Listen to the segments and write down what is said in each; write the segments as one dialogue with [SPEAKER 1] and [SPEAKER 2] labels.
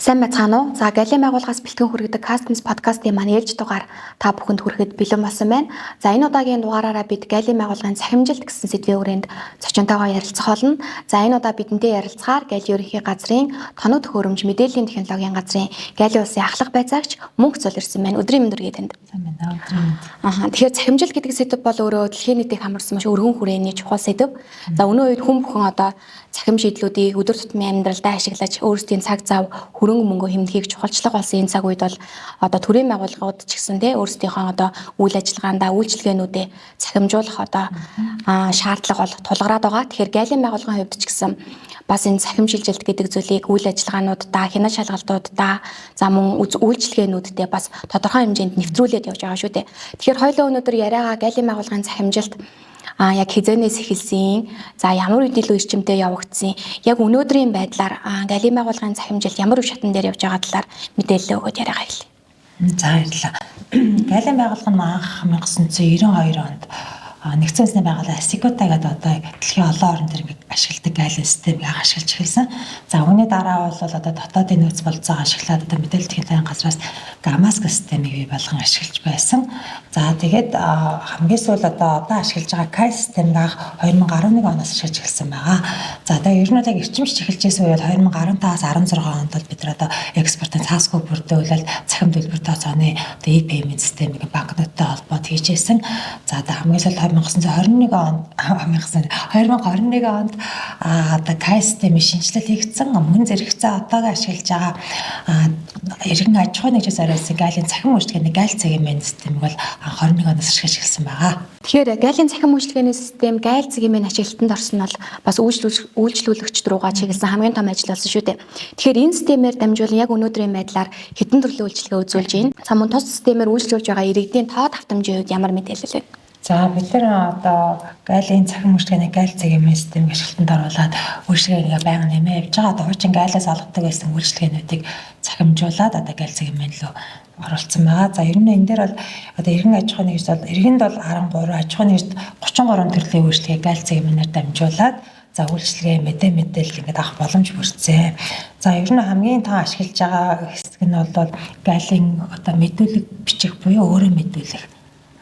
[SPEAKER 1] Сайн байцгаана уу? За, Галийн байгууллагаас бэлтгэн хүргэдэг Castings podcast-ийн маань ээлж дугаар та бүхэнд хүрэхэд бэлэн болсон байна. За, энэ удаагийн дугаараараа бид Галийн байгууллагын цахимжилт гэсэн сэдвийн хүрээнд зочинтойгоо ярилцах болно. За, энэ удаа бидэнтэй ярилцахаар Галийн ерөнхий газрын тоног төхөөрөмж мэдээллийн технологийн газрын Галийн улсын ахлах байцаагч Мөнх Зул ирсэн байна. Өдрийн мэнд хүргэе танд.
[SPEAKER 2] Сайн байна. Өдрийн мэнд.
[SPEAKER 1] Тэгэхээр цахимжилт гэдэг сэдв бол өөрөө дэлхийн нийтийг хамарсан маш өргөн хүрээний чухал сэдв. За, өнөө үед хүн бүхэн одоо цахим шийдлүүдийг өдөр тутмын амьдралдаа ашиглаж өөрсдийн цаг зав хөрөнгө мөнгө хэмнэхийг чухалчлах болсон энэ цаг үед бол одоо төрийн байгууллагууд ч гэсэн өөрсдийнхөө одоо үйл ажиллагаандаа үйлчилгээнүүдээ цахимжуулах одоо шаардлага бол тулгараад байгаа. Тэгэхээр Галийн байгууллагын хувьд ч гэсэн бас энэ цахим шилжилт гэдэг зүйлийг үйл ажиллагаануудаа, хянаа шалгалтуудаа, за мөн үйлчилгээнүүдтэй бас тодорхой хэмжээнд нэвтрүүлээд явж байгаа шүү дээ. Тэгэхээр хоёулаа өнөөдөр яриагаа Галийн байгууллагын цахимжилт яг хизээнээс эхэлсэн. За ямар үеийлүү эрчимтэй явагдсан. Яг өнөөдрийн байдлаар Галийн байгууллагын цахимжилт ямар үе шатн дээр явж байгаа талаар мэдээлэл өгөөд яриагаа хэлье.
[SPEAKER 2] За баярлалаа. Галийн байгууллага нь анх 1992 онд нэгдсэн үндэсний байгууллага Асикота гэдэг одоо дэлхийн олон орн дээр ингээд ашигладаг галийн системийг ашиглаж эхэлсэн. За үүний дараа бол одоо дотоодын нөөц болцоог ашиглаад одоо мэдээлэл техникийн газраас Гамаск системийг бий болгон ашиглаж байсан. За тэгээд хамгийн сүүл одоо ашиглаж байгаа Кай системийг анх 2011 оноос ашиглаж эхэлсэн байгаа. За тэгээд ер нь яг эрчимч эхэлжсэн үед 2015-аас 16 онд бол бид нар одоо экспортын цаасгүй бүрдүүлэл цахим төлбөр тооцооны одоо e-payment системийг банкнуудтай холбоод хийжсэн. За хамгийн сүүлд 2021 онд одоо Кай системийн шинжилэл хийгдсэн. Мөн зэрэгцээ одоогийн ашиглаж байгаа иргэн аж ахуйн нэгжээс оройсон Галийн цахим үйлчилгээний Гайл цэгийн системийг бол 21 оноос ашиглаж эхэлсэн байгаа.
[SPEAKER 1] Тэгэхээр Галийн цахим үйлчилгээний систем Гайл цэгийн ажилтнанд орсон нь бол бас үйлчлүүлэгчд руугаа чиглэсэн хамгийн том ажил болсон шүү дээ. Тэгэхээр энэ системээр дамжуулан яг өнөөдрийн байдлаар хэдэн төрлийн үйлчилгээ үзүүлж байна. За мөн тус системээр үйлчлүүлж байгаа иргэдийн тоо давтамжийн хувьд ямар мэдээлэл вэ?
[SPEAKER 2] За бид нар одоо Галийн цахим үйлчилгээний Гайл цэгийн системийг ашиглалтанд оруулаад үйлчилгээгээ байнга нэмээ явж байгаа. Одоо хуучин Гайлаас олгодог байсан үйлчилгээнүүдийг цахимжуулаад одоо Гайл цэгийн рүү оруулсан байгаа. За ер нь энэ дээр бол одоо иргэн аж ахуйн нэгж бол иргэнд бол 13, аж ахуйн нэгжид 33 төрлийн үйлчилгээ Гайл цэгийн дамжуулаад за үйлчилгээ мэдээлэл ингээд авах боломж бүрдсэн. За ер нь хамгийн том ашиглаж байгаа хэсэг нь бол Галийн одоо мэдүүлэг бичих буюу өөрөө мэдүүлэх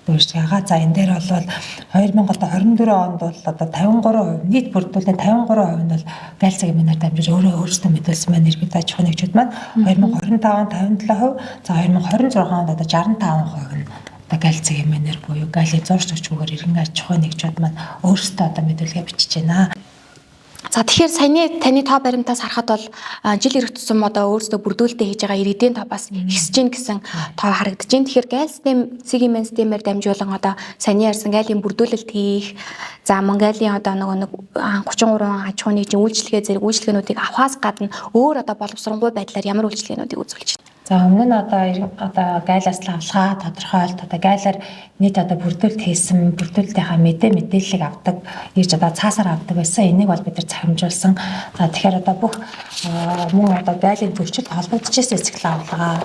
[SPEAKER 2] үйлчилгээгаа. За энэ дээр бол 2024 онд бол одоо 53% нийт бүрдүүлэлтийн 53% нь бол Гайл цэгийн дамжиж өөрөөсөө мэдүүлсэн байна. Иргэд аж ахуйн нэгжүүд маань 2025 онд 57%, за 2026 онд одоо 65% нь одоо Гайл цэгийн буюу Галийн зурж өчгөөр иргэн аж ахуйн нэгжүүд маань өөрөөсөө одоо мэдүүлгээ бичиж байна.
[SPEAKER 1] За тэгэхээр саяны таны тоо баримтаас харахад бол жил ирэх тусам одоо өөрсдөө бүрдүүлэлтээ хийж байгаа иргэдийн тоо бас ихсэж гин гэсэн тоо харагдаж байна. Тэгэхээр Гайл цэгийн системээр дамжуулан одоо саяны ярьсан Гайлийн бүрдүүлэлт хийх, за мөн Гайлийн одоо нэг 33 аж ахуйн нэгжийн үйлчилгээ зэрэг үйлчилгээнүүдийг авахаас гадна өөр одоо боловсронгуй байдлаар ямар үйлчилгээнүүдийг үзүүлж байна?
[SPEAKER 2] За өмнө нь одоо Гайлаас л авлага тодорхойлт одоо Гайлаар нийт одоо бүрдүүлэлт хийсэн бүрдүүлэлтийнхаа мэдээллийг авдаг ийж одоо цаасаар авдаг байсан. Энийг бол бид нар цахимжуулсан. За тэгэхээр одоо бүх мөн одоо Гайлийн төвчд холбогдчихсэн эцэг авлага,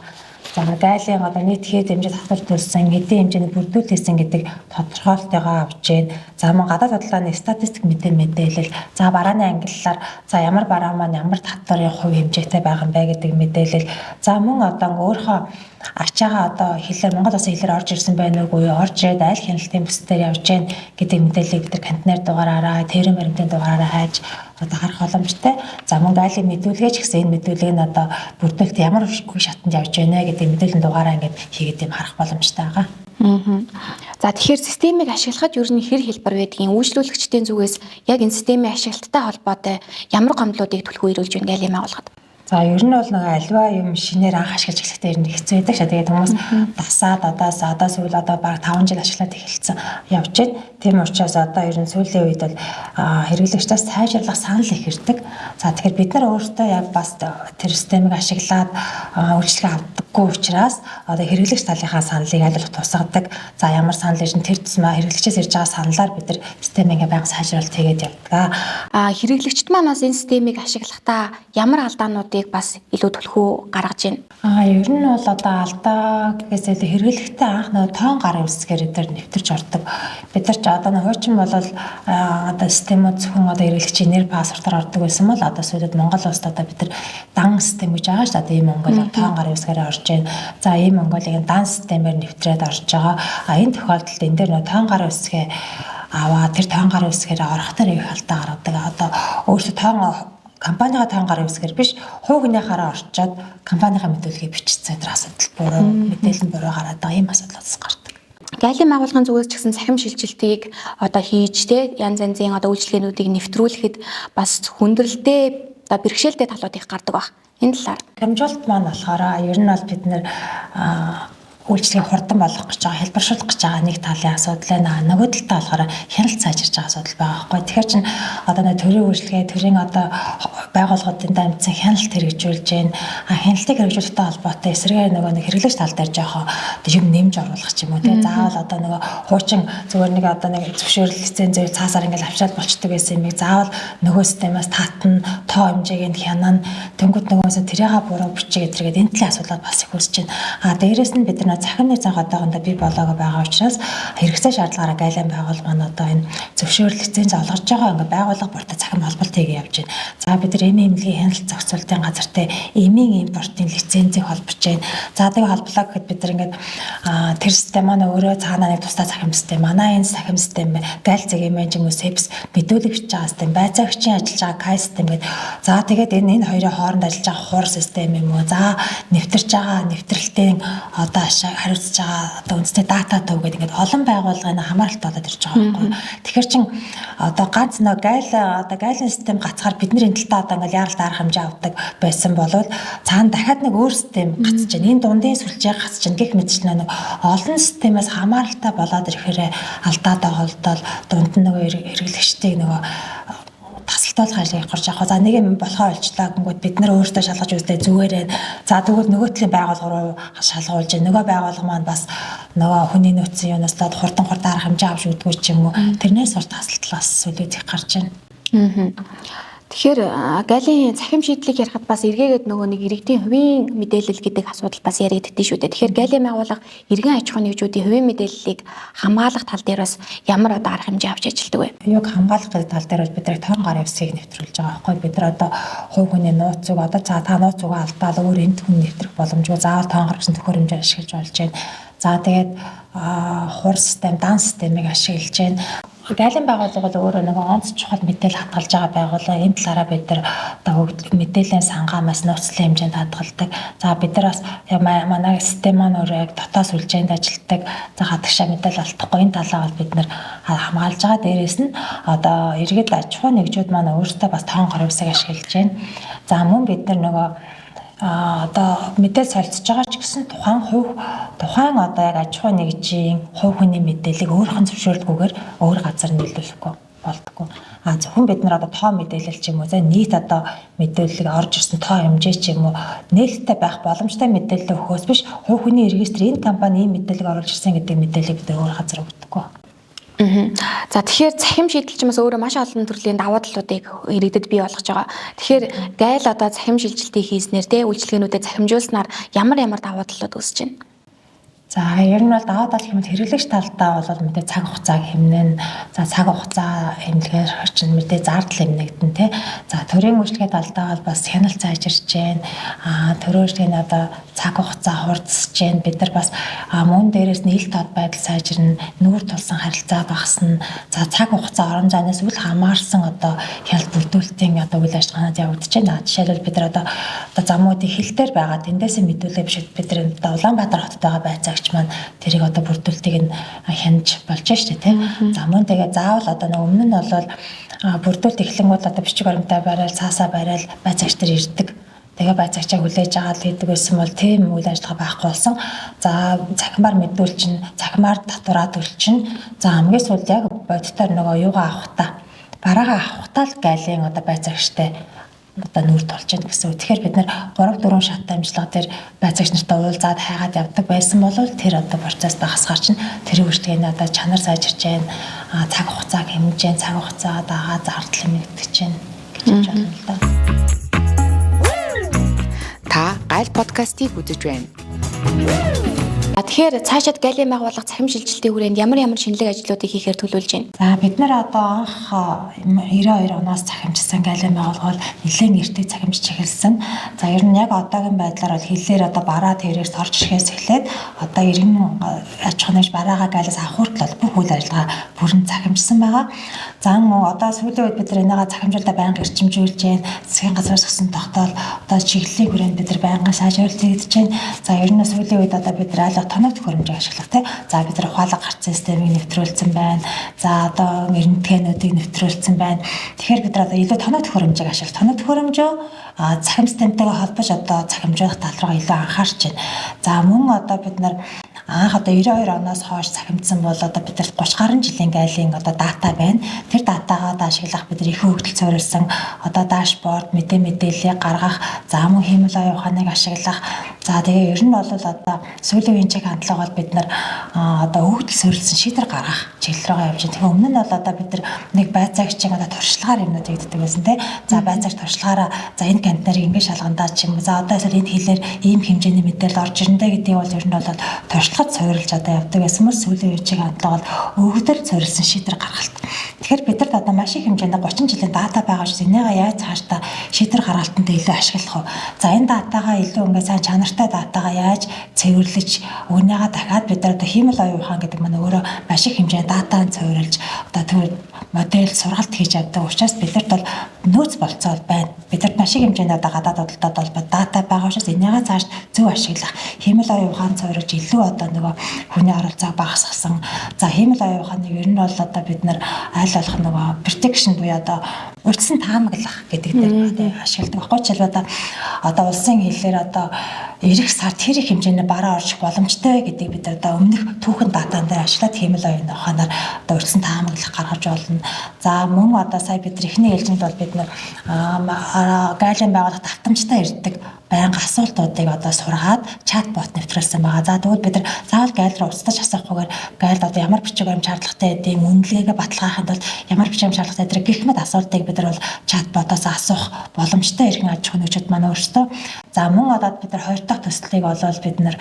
[SPEAKER 2] за Гайлийн одоо нийт хэд хэмжээ татвар төлсөн, хэдийн хэмжээний бүрдүүлэлт хийсэн гэдэг тодорхойлтойгоо авч гээ. За мөн гадаад бодлооны статистик мэдээлэл, за барааны ангиллаар за ямар бараа маань ямар татварын хувь хэмжээтэй байгаа юм бэ гэдэг мэдээлэл. За мөн одоо өөрийнхөө ачаагаа одоо хэлээр Монгол улсын хэлээр орж ирсэн байна уу буюу орж ирээд аль хяналтын бүсдээр явж гэн гэдэг мэдээллийг бид нар контейнер дугаараараа, тэрэн баримтын дугаараараа хайж одоо харах боломжтой. За мөн Галийн мэдүүлгээ ч гэсэн энэ мэдүүлгийг нь одоо бүрдүүлэлт ямар үе шатанд явж байна гэдэг мэдээллийн дугаараа ингээд хийгээд юм харах боломжтой байгаа.
[SPEAKER 1] За тэгэхээр системийг ашиглахад ер нь хэр хэлбэр байдгийг үйлчлүүлэгчдийн зүгээс яг энэ системийн ашиглалттай холбоотой ямар гомдлуудыг түлхүү ирүүлж байна Галийн байгууллагад?
[SPEAKER 2] За ер нь бол нэг альва юм шинээр анх ашиглаж эхлэхдээ ер нь хэцүү байдаг шээ. Тэгээд хүмүүс дасаад одоо сүүл одоо баг 5 жил ашиглаад эхэлсэн явж байна. Тийм учраас одоо ер нь сүүлийн үед бол хэрэглэгчдээс сайжруулах санал их ирдэг. За тэгэхээр бид нар өөрсдөө яг бас тэр системийг ашиглаад үйлчлэгээ авдаггүй учраас одоо хэрэглэгч талынхаа саналыг аль болох тусгадаг. За ямар санал ирж тэр тусмаа хэрэглэгчээс ирж байгаа саналаар бид нар системийг байнга сайжруулалт хийгээд явдаг.
[SPEAKER 1] Хэрэглэгчд маань бас энэ системийг ашиглахдаа ямар алдаанууд асуудлуудыг бас илүү түлхүү гаргаж байна.
[SPEAKER 2] Ер нь бол одоо алдаа гэхээсээ хэрэглэхдээ анх нөгөө тоон гар үсгээр дээр нэвтэрч ордог. Бид нар ч одоо нэг хуучин бол одоо системүүд зөвхөн одоо хэрэглэгч нэр пассвортоор ордог байсан бол одоо сүүдэд Монгол улсад одоо бид нар дан систем гэж байгаа шүү дээ. Одоо ийм Монгол тоон гар үсгээр орж байна. За ийм Монголыг дан системээр нэвтрээд орж байгаа. Энэ тохиолдолд энэ дээр нөгөө тоон гар үсгээ аваа тэр тоон гар үсгээр орохдоо их алдаа гаргадаг. Одоо өөрөөсөө компанийн тоон гар үсгээр биш хувь хүнийхаараа орчоод компанийн мэдүүлгийг бичсэн тэр асуудал буруу мэдээлэл нь буруу гараад байгаа ийм асуудлаас гардаг.
[SPEAKER 1] Гайлын байгууллагын зүгээс ч гэсэн цахим шилжилтийг одоо хийж янз янзын одоо үйлчлэгээнүүдийг нэвтрүүлэхэд бас хүндрэлтэй одоо бэрхшээлтэй талууд их гардаг баг. Энэ талаар
[SPEAKER 2] Дамжуулалт маань болохоор ер нь бол бид нэр үйлчлэгийг хурдан болгох гэж байгаа, хэлбэршүүлэх гэж байгаа нэг талын асуудал байна. Нөгөө талдаа болохоор хяналт сайжирч байгаа асуудал байгаа байхгүй. Тэгэхээр чин одоо нэг төрийн үйлчлэгээ, төрийн одоо байгууллагуудын дамжсан хяналт хэрэгжүүлж байна. Хяналтыг хэрэгжүүлэхтэй холбоотой эсрэгээр нөгөө нэг хэрэглэгч тал дээр жоохон юм нэмж оруулах ч юм уу тийм. Заавал одоо нөгөө хуучин зүгээр нэг одоо нэг зөвшөөрөл лицензээр цаасаар ингээл авчаад болчдөг байсан юм. Заавал нөгөө системээс татна, тоо хэмжээг нь хянана. Тэнгүүд нөгөөсөө тэрийгээ буруу бичиж гэдэргээд энэ талын асуудлууд бас их үүсэж байна. Дээрээс нь бид нар цахим нэг цанх одоогондоо бий болоог байгаа учраас хэрэгцээ шаардлагаараа гайлан байгууллага маань одоо энэ зөвшөөрөл лиценз олгож байгаа ингээ байгууллага бүртээ цахим холболт хийгээ явж байна. За бид нар эмийн хяналт зохицуулалтын газартай эмийн импортын лицензийг холбож байна. За тэгээ холболоо гэхэд бид нар ингээд тэр систем маань өөрөө цаанаа нэг тусдаа цахим систем. Манай энэ цахим систем гайл цагийн менежмент СЭПС мэдүүлэг бичиж байгаа систем, байцаагчийн ажиллаж байгаа КАЙ систем гэдэг. За тэгээд энэ хоёрын хооронд ажиллаж байгаа хуур систем юм уу? За нэвтэрч байгаа нэвтрэлтийн одоо хариуцж байгаа одоо үндэсний дата төв гэдэг ингээд олон байгууллагын хамааралтай болоод ирж байгаа байхгүй. Тэгэхээр чин одоо ганц нэг гайлын систем гацхаар бидний энэ талдаа одоо ингээд яаралт арга хэмжээ авдаг байсан болвол цаана дахиад нэг өөр систем гацж байна. Энэ дундын сүлжээ гацж байна гэх мэтчлэн нэг олон системээс хамааралтай болоод ирэхээр алдаатай холдоод дунд нь нөгөө хэрэглэгчдийг нөгөө тасалтуулах ажлыг гарч явах. За нэг юм болохоо олчлаа гингүүд бид нар өөрсдөө шалгаж үзлээ зүгээрээ. За тэгвэл нөгөө талын байгууллага руу шалгуулж нөгөө байгууллага маань бас нөгөө хүний нөөцийн юунаас доод хурдан арга хэмжээ авч өгдөггүй ч юм уу. Тэрнээс урт тасалтлаас сүлээд их гарч байна.
[SPEAKER 1] Тэгэхээр гайлын цахим шийдлийг ярихад бас эргээгээд нөгөө нэг иргэдийн хувийн мэдээлэл гэдэг асуудал бас яригддээ шүү дээ. Тэгэхээр гайлын байгууллага иргэн аж ахуйн нэгжүүдийн хувийн мэдээллийг хамгаалах тал дээр бас ямар одоо арга хэмжээ авч ажилладаг вэ?
[SPEAKER 2] Юуг хамгаалах гэдэг тал дээр бид нар тоон гарын үсгийг нэвтрүүлж байгаа байхгүй. Бид нар одоо хувь хүний нууц зүг одоо та нууц зүг алдаал өөр энд хүн нэвтрэх боломжгүй заавал тоон гар гэсэн төхөөрөмжөөр ашиглаж болж байна. За тэгээд хуур систем, дан системийг ашиглаж байна. Гайлын байгууллага бол өөрөө нэг онц чухал мэдээлэл хадгалж байгаа байгууллага. Энэ талаараа бид нар одоо мэдээллийн сангаамаас нууцлын хэмжээнд хадгалдаг. За бид нар бас манай систем маань өөрөө дотоод сүлжээнд ажилладаг. За хадагшаа мэдээлэл алдахгүй энэ талаа бол бид нар хамгаалж байгаа. Дээрээс нь одоо иргэд аж ахуй нэгжүүд маань өөрсдөө бас тоон гар үсэг ашиглаж байна. За мөн бид нар нөгөө одоо мэдээлэл солилцож байгаа ч гэсэн тухайн одоо яг аж ахуй нэгжийн хувь хүний мэдээллийг өөрийнх нь зөвшөөрлгүйгээр өөр газар нийлүүлэхгүй болдгоо. Зөвхөн бид нар одоо тоо мэдээлэл ч юм уу за нийт одоо мэдээллийг орж ирсэн тоо хэмжээ ч юм уу нээлттэй байх боломжтой мэдээлэл өгөхөөс биш хувь хүний регистрийн энэ компани ийм мэдээлэл оруулж ирсэн гэдэг мэдээллийг бид өөр газар өгдөггүй.
[SPEAKER 1] За тэгэхээр цахим шийдэлч юмас өөрөө маш олон төрлийн давуу талуудыг иргэдэд бий болгож байгаа. Тэгэхээр гайл одоо цахим шилжилтийг хийснээр үйлчлэгээнүүдэд цахимжуулснаар ямар давуу талууд үүсэж байна?
[SPEAKER 2] За ер нь бол даваа тал хэмээн хэрэглэгч талдаа бол мэдээ цаг хугацааг хэмнэн. За цаг хугацаа хэмнэлгээр чинь мэдээ зардал хэмнэгдэн тий. За төрийн үйлчлэгээ талдаа бол бас хяналт сайжирч байна. Төрийн үйлчлэгээний одоо цаг хугацаа хурдсаж байна. Бид нар бас мөн дээрээс нийлт тод байдал сайжирна, нүүр тулсан харилцаа багасна. За цаг хугацаа орон зайнаас үл хамаарсан одоо хяналт бүрдүүлэлтийн одоо үйл ажиллагаанд явагдаж байна. Жишээлбэл бид нар одоо замуудын хил дээр байгаа тэндээсээ мэдүүлээ биш бид нар одоо Улаанбаатар хотод байгаа байцаагч маань тэрийг одоо бүрдүүлэлтийг нь хянаж болж штэ тий. За мөн тэгээ заавал одоо нэг өмнө нь бол бүрдүүлэлт эхлэнгүүд одоо бичиг баримтаа барайл, цаасаа барайл байцаагч нар ирдэг. Тэгээ байцаагчаа хүлээж аваад хийдэг байсан бол тийм үйл ажиллагаа байхгүй болсон. За цахимаар мэдүүлчин, цахимаар татвараа төлчин. За хамгийн сүүлд яг бодитоор нөгөө юугаа авахтаа, бараагаа авахтаа л гайлын одоо байцаагчтай одоо нүүр тулж байна гэсэн үг. Тэгэхээр бид нэр 3-4 шаттай амжилтлага дээр байцаагч нартай уулзаад хайгаад явдаг байсан бол тэр одоо процесс багасгаар чинь тэр үйлчлэгээний одоо чанар сайжирч байна. Цаг хугацааг хэмнэж байна, цаг хугацаа дагаа зардал нэмэгдэж байна гэж хэлж байна л да.
[SPEAKER 3] Гайл подкастыг үзэж байна.
[SPEAKER 1] Тэгэхээр цаашаад галийн байгууллага цахим шилжилтийн хүрээнд ямар шинэлэг ажлуудыг хийхээр төлөвлөж байна?
[SPEAKER 2] За бид нар одоо анх 92 оноос цахимжсан галийн байгууллага нэлээд эртний цахимжиж эхэлсэн. За ер нь яг одоогийн байдлаар бол хиллээр одоо бараа тэрээс орж ирэхээс эхлээд одоо иргэн аж ахуйнч бараагаа галиас авах хүртэл бүх үйл ажиллагаа бүрэн цахимжсан байгаа. За одоо сүүлийн үед бид нар энэгээ цахимжуулалтаа байнга эрчимжүүлж байна. Засгийн газраас өгсөн тогтоол одоо чиглэлийн хүрээнд бид нар байнга сайжруулж хийж байна. За ер нь сүүлийн үед одоо бид нар тоног төхөөрөмжийг ашиглах тий. За бид нар ухаалаг гарц системийг нэвтрүүлсэн байна. За одоо эрдэнэтгээнүүдийг нэвтрүүлсэн байна. Тэгэхээр бид нар одоо илүү тоног төхөөрөмжийг ашиглах. Тоног төхөөрөмжөө цахим системтэйгээ холбож одоо цахимжуулах тал руу илүү анхаарч байна. За мөн одоо бид нар анх одоо 92 оноос хойш цахимдсан бол одоо бид нар 30 гаруй жилийн гайлын одоо дата байна. Тэр датагаа ашиглах бид нар их хөгжил суурилсан одоо дашборд мэдээллийг гаргах, за мөн хиймэл оюун ухааныг ашиглах. За тэгээ ер нь бол одоо сүүлийн үеийн чиг хандлага бол бид нар одоо хөгжил суурилсан шийдвэр гаргах чиглэл рүү явж байна. Тэгэхээр өмнө нь бол одоо бид нар нэг байцаагчийн одоо туршлагаар юмнууд хийдэг байсан тий. За байцаагч туршлагаараа за энэ контейнерыг ингэ шалгандаа ч юм. За одоо эсвэл энэ хэлээр ийм хэмжээний мэдээлэл орж ирэндэ гэдгийг бол ер нь бол туршлагад суурилж одоо явдаг гэсэн мэт сүүлийн үеийн чиг хандлага бол өгөгдөр суурилсан шийдвэр гаргалт. Тэгэхээр бид нарт одоо маш их хэмжээнд 30 жилийн дата байгаа шүү. Энийгээ яаж цаашдаа шийдвэр гаргалтанд илүү ашиглах вэ? За энэ датагаа илүү ингээ сайн чанартай датагаа яаж цэвэрлэж өөрийгөө дахиад бид нар одоо хиймэл оюун ухаан гэдэг маань өөрөө маш их хэмжээнд датаанд цэвэрлж одоо тэр модель сургалт хийж чаддаг учраас бидэрт бол нөөц болцоо байна. Бидэрт маш их хэмжээнд одоо гадаад худалдаад бол дата байгаа учраас энийгээ цааш зөв ашиглах, хиймэл оюун ухаан цэвэрлж илүү одоо нөгөө хүний оролцоог багасгасан. За хиймэл оюун ухааныг ер нь бол одоо бид нар аль болох нөгөө protection буюу одоо урьдчилан таамаглах гэдэг дээр ашигладаг баггүй. Жишээлбэл одоо улсын хэлээр одоо ирэх сард тэр их хэмжээний бараа орчих боломжтой гэдэг бид одоо өмнөх түүхэн датан дээр ашиглаад хиймэл оюун ухаанаар одоо урьдчилан таамаглах гаргаж болно. За мөн одоо сая бид эхний ээлжинд бол бид нар гайлын байгууллагад автоматтай ирдэг байнга асуултуудыг одоо сургаад чатбот нэвтрүүлсэн байгаа. За тэгвэл бид нар заавал гайл руу устдаж асуухгүйгээр гайлд одоо ямар бичиг баримт шаардлагатай гэдэг үнэлгээгээ баталгаахын тулд ямар бичиг баримт шаардлагатай гэдэг гэх мэт асуултыг бид нар бол чатботоос асуух боломжтой иргэн аж ахуйн нэгжүүд маань өөрсдөө. За мөн одоо бид нар хоёр дахь төслийг болвол бид нар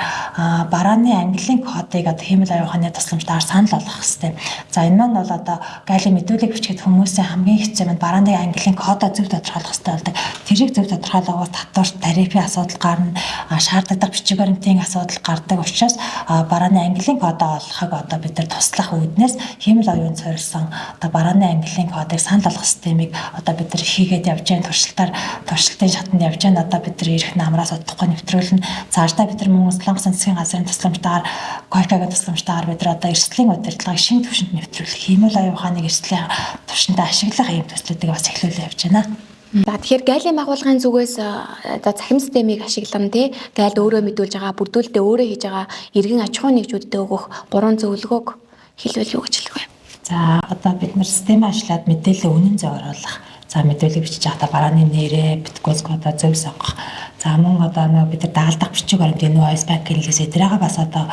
[SPEAKER 2] барааны английн кодыг одоо хиймэл оюун ухааны тусламжтайгаар санал болгох хэрэгтэй. За энэ маань бол одоо гайлын мэдүүлэг бичгээд хүмүүсийн хамгийн хэцүү маань барааны английн кодоо зөв тодорхойлох хэрэгтэй болдог. Тэрийг зөв тодорхойлоход татвар тарифын асуудал гарна, шаардлагатай бичиг баримтын асуудал гардаг учраас барааны английн кодоо олохыг одоо бид нар туслах үүднээс хиймэл оюун суурилсан одоо барааны английн кодыг санал болгох системийг одоо бид нар хийгээд явж байгаа туршилтын шатанд явж байгаа. Одоо бид нар ирэх намраас удахгүй нэвтрүүлнэ. Цаашдаа бид нар мөн Солонгос засгийн газрын тусламжтайгаар койкагийн тусламжтайгаар бид нар одоо эрсдлийн удирдлагыг шинэ түвшинд нэвтрүүлэх, хиймэл оюун ухааныг эрсдлийн түвшиндээ ашиглах ийм төслүүдийг бас эхлүүлээ явж байна.
[SPEAKER 1] За тэгэхээр гайлын байгууллагын зүгээс одоо цахим системийг ашиглан тий гайлд өөрөө мэдүүлж байгаа, бүрдүүлэлтээ өөрөө хийж байгаа иргэн аж ахуйн нэгжүүдэд өгөх 3 зөвлөгөөг хэлвэл юу гэж хэлэх вэ?
[SPEAKER 2] За одоо бид нар системээ ашиглаад мэдээлэл үнэн зөв оруулах. За мэдээлэл бичиж байхдаа барааны нэрээ, биткойн кодоо зөв сонгох. За мөн одоо бид нар дагалдах бичиг баримтын нөөц банкны хэлээсээ тэрийг бас одоо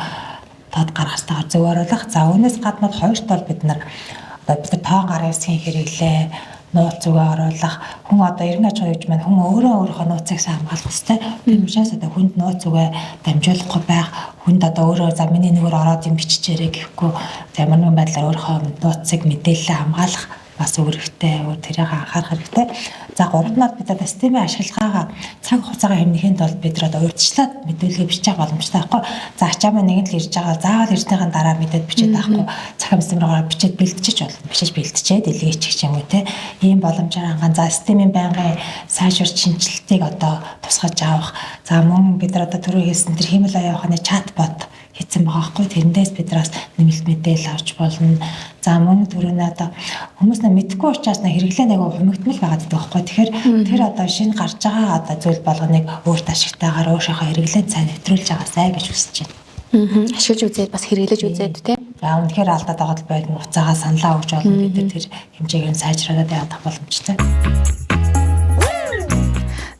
[SPEAKER 2] тод гаргах хэрэгтэй зөв оруулах. За үүнээс гадна хоёрт бол бид нар тоон гарын эсгийн хэрэглээ нууц зүгээ оруулах. Хүн одоо иргэн аж ахуйн нэгж маань хүн өөрийнхөө нууцыг сайн хамгаалах хэрэгтэй. Тийм учраас одоо хүнд нууц зүгээ дамжуулахгүй байх. Хүнд одоо өөрөө за миний нүгээр ороод юм биччихээрэй гэхгүй ямар нэгэн байдлаар өөрийнхөө нууцыг мэдээлэлээ хамгаалах бас үүрэгтэй, тэрийг анхаарах хэрэгтэй. За гуравдмаар бид одоо системийн ашиглагаа цаг хугацаагаа хэмнэхэд бол бид одоо урьдчилаад мэдээлэл бичих боломжтой байхгүй. За ачаа маань нэг л ирж байгаа заавал ирснийхэн дараа мэдээд бичээд байхгүй. Цахим системээр бичээд бэлтжиж болно. Бичиж бэлтчихэд илгээчих юм уу те. Ийм боломжоор анхан за системийн байнгын сайжруулах шинжилтийг одоо тусгаж авах. За мөн бид нар одоо түрүү хэлсэн тэр хиймэл оюун ухааны чатбот хийсэн байгаа хгүй. Тэрэндээс бид нараас нэмэлт мэдээлэл авч болно. За мөн түрүүний одоо хүмүүс мэдэхгүй учраас хэрэглээ нэг хумигдмал байгаад байдаг байхгүй. Тэгэхээр тэр одоо шинэ гарч байгаа одоо зүйл болгоныг өөрт ашигтайгаар өөрийнхөө хэрэглээнд сайн нэвтрүүлж байгаасай гэж хүсэж байна.
[SPEAKER 1] Ашиглаж үзээд бас хэрэглэж үзээд тийм.
[SPEAKER 2] За үнэхээр алдаад байгаа бол байд хугацаагаа саналаа өгч болно гэдэг тэр хэмжээгээр сайжруулаад явах боломжтой.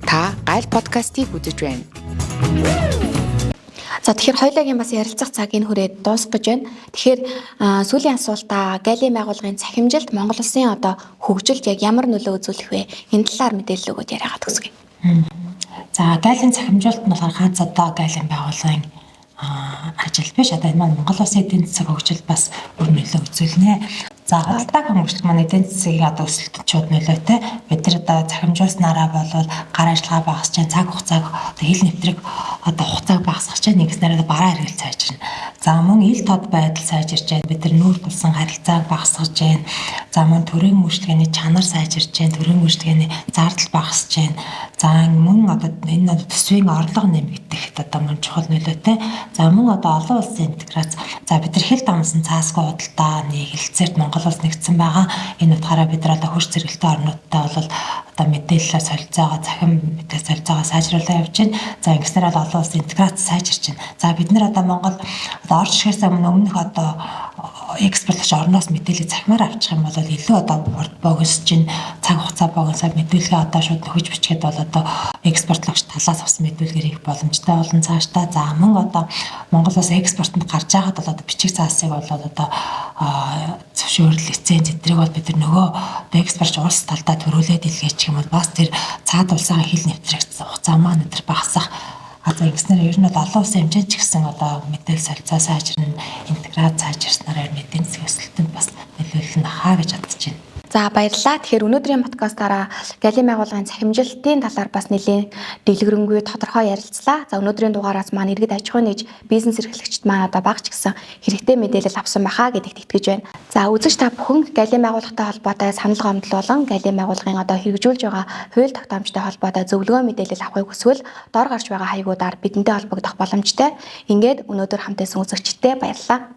[SPEAKER 3] Та Гайл подкастыг үзэж байна.
[SPEAKER 1] За тэгэхээр хоёулагийн бас ярилцах цагийг хүрээд дуусгах гэж байна. Тэгэхээр сүүлийн асуултаа гайлын байгууллагын цахимжилт Монгол Улсын одоо хөгжилд яг ямар нөлөө үзүүлэх вэ? Энэ талаар мэдээлэл өгөөд яриагаад төгсгөе.
[SPEAKER 2] За гайлын цахимжуулалт нь болохоор ганц одоо гайлын байгууллагын ажил биш. Одоо энэ маань Монгол Улсын эдийн засаг хөгжилд бас өөр нөлөө үзүүлнэ. За худалдаа хөнгөлөлт маань эдийн засгийн одоо өсөлтөд шууд нөлөөтэй. Бид нар одоо цахимжуулснараа болвол гар ажиллагаа багасч जैन цаг хугацааг одоо хил нэвтрэх одоо хугацааг багасгах чинь нэгснээр бараа хэрэгэл сайжирна. За мөн ил тод байдал сайжирч जैन бид нар нүүр тулсан харилцааг багасгаж जैन. За мөн төрийн үйлчлэгээний чанар сайжирч जैन, төрийн үйлчлэгээний зардал багасж जैन. За мөн одоо энэ төсвийн орлого нэмэгдэхэд одоо мөн чухал нөлөөтэй. За мөн одоо олон улсын интеграц. За бид нар хил дамсан цаасгүй худалдаа нийлэлцээрт Монгол улс нэгдсэн байгаа. Энэ утгаараа бид нар одоо хөрс зэрэгэлтэй орнуудтай бол одоо мэдээлэл солилцоогоо захин мэдээлэл солилцоогоо сайжруулах явж байна. За ингэснээр бол олон улсын интеграц сайжирч байна. За бид нар одоо Монгол одоо орж ирэхээс өмнөх одоо экспортлогч орноос мэдээлэл захимаар авчих юм бол илүү одоо богино чинь цаг хугацаа богиносоо мэдүүлгээ одоо шууд нөхөж бичгээд бол одоо экспортлогч талаас авсан мэдүүлгээр их боломжтой болон цаашдаа за мөн одоо Монгол улс экспортод гарч байхад бол одоо бичиг цаасыг бол одоо зөвшөөрөл лиценз эдрийг бол бид нөгөө экспортч улс талдаа төрүүлээд илгээчих юм бол бас тэр цаад улсаа хил нэвтрэх хугацаа маань өдр багасах. Одоо ингэснээр ер нь бол олон улсын хэмжээнд ч гэсэн одоо мэдээлэл солилцоо сайжирна, интеграц сайжирснаар эдийн засгийн өсөлтөнд бас нөлөөлөл нь хаа гэж бодож байна.
[SPEAKER 1] За баярлалаа. Тэгэхээр өнөөдрийн подкастаараа галын байгууллагын цахимжилтын талаар бас нэлийн дэлгэрэнгүй тодорхой ярилцлаа. За өнөөдрийн дугаараас маань иргэд аж ахуйн нэгж бизнес эрхлэгчид маань одоо багч гэсэн хэрэгтэй мэдээлэл авсан байхаа гэдэгт итгэж байна. За үзэгч та бүхэн галын байгууллагатай холбоотой санал гомдол болон галын байгууллагын одоо хэрэгжүүлж байгаа хууль тогтоомжтой холбоотой зөвлөгөө мэдээлэл авахыг хүсвэл доор гарч байгаа хаягуудаар бидэнтэй холбогдох боломжтой. Ингээд өнөөдөр хамт байсан үзэгчдээ баярлалаа.